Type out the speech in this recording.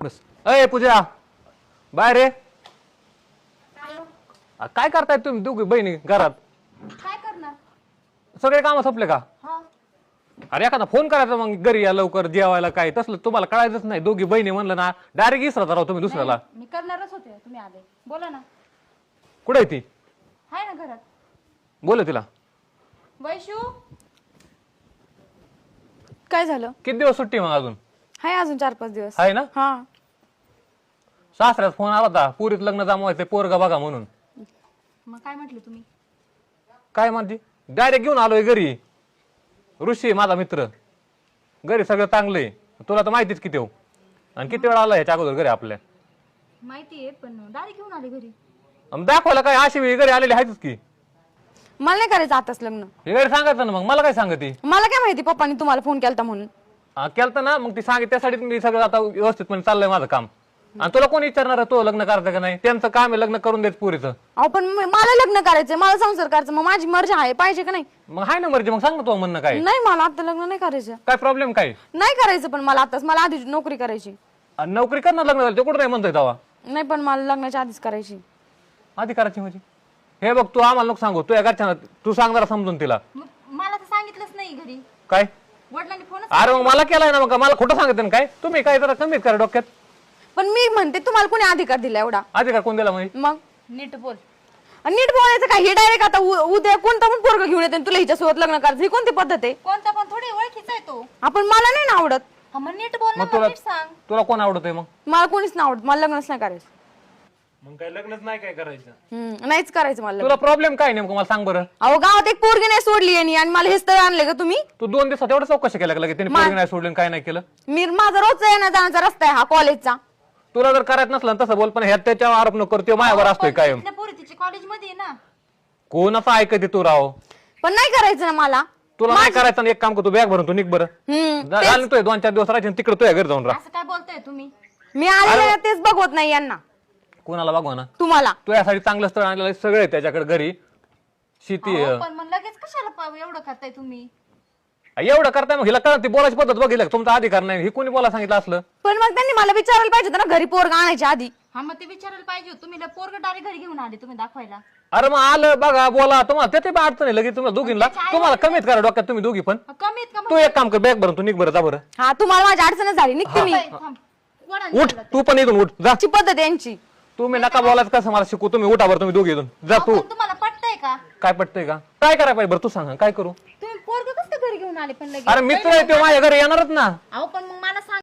बस. अय पूजा बाहेर रे. काय करताय तुम्ही दोघी बहिणी घरात? काय करणार? सगळे काम संपले का? हा. अरे एखादा फोन करायचा मग घरी या लवकर जेवायला. काय तसलं तुम्हाला कळायचंच नाही. दोघी बहिणी म्हणलं ना डायरेक्ट इसरता राव तुम्ही दुसऱ्याला. मी करणारच होते, तुम्ही आले. बोला ना. कुठे आहे ती? हाय ना घरात. बोल तिला. वैशू काय झालं? किती दिवस सुट्टी मग अजून? हाय अजून 4-5 दिवस. आहे ना? हा. सासऱ्यात फोन आला होता पुरीत लग्न जमवायचं पोरगा बघा म्हणून. मग काय म्हटलं तुम्ही? काय म्हणते? डायरेक्ट घेऊन आलोय घरी. ऋषी माझा मित्र. घरी सगळं चांगलंय. तुला तर माहितीच किती हो. आणि किती वेळा आला ह्याच्या अगोदर घरी आपल्या? माहिती आहे, पण डायरेक्ट घेऊन आले घरी. दाखवायला काय अशी वेळी घरी आलेली आहेतच की. मला नाही करायचं आताच लग्न. हे घरी सांगायचं ना मग. मला काय सांगते? मला काय माहिती पप्पांनी तुम्हाला फोन केलता म्हणून. केलं ना मग ती सांगितलं त्यासाठी मी सगळं आता व्यवस्थितपणे चाललंय माझं काम. आणि तुला कोण विचारणार तो लग्न करायचं का नाही? त्यांचं काम आहे लग्न करून द्यायचं पुरीचं. अहो पण मला लग्न करायचंय, मला संसार करायचं, मग माझी मर्जी आहे, पाहिजे का नाही? मग हाय ना मर्जी. मग सांग ना तो म्हणणं काय? नाही मला आता लग्न नाही करायचं. काय प्रॉब्लेम काय? नाही करायचं, पण मला आताच, मला आधी नोकरी करायची. आणि नोकरी करणार लग्न झालं ते कुठं नाही म्हणतोय तेव्हा? नाही पण मला लग्नाच्या आधीच करायची. आधी करायची म्हणजे? हे बघ तू आम्हाला नको सांगू. तू या घरच्या तू सांगणार समजून तिला. मग मला तर सांगितलंच नाही घरी. काय? वडिलांनी फोनच. अरे मग मला केलाय ना. मग मला खोटं सांगत ना काय? तुम्ही काय जरा कमीत करा डोक्यात. पण मी म्हणते तुम्हाला कोणी अधिकार दिला एवढा? अधिकार कोण दिला म्हणजे? मग नीट बोल. आणि नीट बोलायचं काय? हे डायरेक्ट आता उद्या कोणता पण पोरग घेऊन येते तुला हिच्यासोबत लग्न करायचं, ही कोणती पद्धत आहे? कोणता पण थोडी ओळखीचा आहे तो. आपण मला नाही ना आवडत. हा मग नीट बोल ना, मग तुला नीट सांग. तुला कोण आवडतोय मग? मला कोणीच नाही आवडत. मला लग्नच नाही करायचं. मग काय लग्नच नाही काय करायचं? नाहीच करायचं मला लग्न. तुला प्रॉब्लेम काय नेमकं मला सांग बरं. अहो गावात एक पोरगी नाही सोडली यांनी आणि मला हे स्थळ आणले का तुम्ही? तू 2 दिवसात एवढं चौकशी केल्या का? त्यांनी पोरगी नाही सोडली काय नाही केलं? माझा रोजचा येण्या जाण्याचा रस्ता आहे हा कॉलेजचा. तुला जर करायचं नसलं ना तसं बोल. पण ह्यात त्याच्यावर आरोप नको करतो. माझ्यावर असतोय कायम. तिथल्या पोरी तिच्या कॉलेजमध्ये आहे ना. कोणाचं ऐकते तू राव? पण नाही करायचं ना मला. तुला नाही करायचं ना एक काम कर. तू बॅग भरून तू निघ बरं. झालं तू 2-4 दिवस राहायचे तिकडे तुझ्या घरी जाऊन राहा. असं काय बोलताय तुम्ही? मी आले तेच बघवत नाही यांना. कोणाला बघवा ना? तुम्हाला. तू यासाठी चांगलं स्थळ आणलेलं सगळे आहे त्याच्याकडे घरी. शेती अहो, पण मग लगेच कशाला एवढं करताय तुम्ही? एवढं करताय मग हिला कळत ती बोलायची पद्धत बघितलं तुमचा अधिकार नाही. हे कोणी बोला सांगितलं असलं? पण मग त्यांनी मला विचारायला पाहिजे होतं ना घरी पोरगा आणायच्या आधी. हा मग ते विचारायला पाहिजे होतं. तुम्ही पोरग डायरेक्ट घरी घेऊन आले तुम्ही दाखवायला. अरे मग आलं बघा बोला. तुम्हाला त्याचे पण अडचण आहे लगेच तुम्हाला दोघींना. तुम्हाला कमीत करा डोक्यात तुम्ही दोघी पण. कमीत कमी. तू एक काम कर बॅग भरून तू निघ बरं जा बरं. हा तुम्हाला माझी अडचण झाली निघते मी. उठ तू पण इथून उठ जा. ची पद्धत यांची. तुम्ही नका बोलायचं कसं मला शिकू. तुम्ही उठा बरं तुम्ही दोघी इथून जा. तू तुम्हाला पटतंय का? काय पटतंय का? काय करायला पाहिजे बरं तू सांग काय करू? तुम्ही पोरग कसं घरी घेऊन आले पण लगेच? अरे मित्र आहे तो माझ्या घरी येणारच ना. अहो पण मग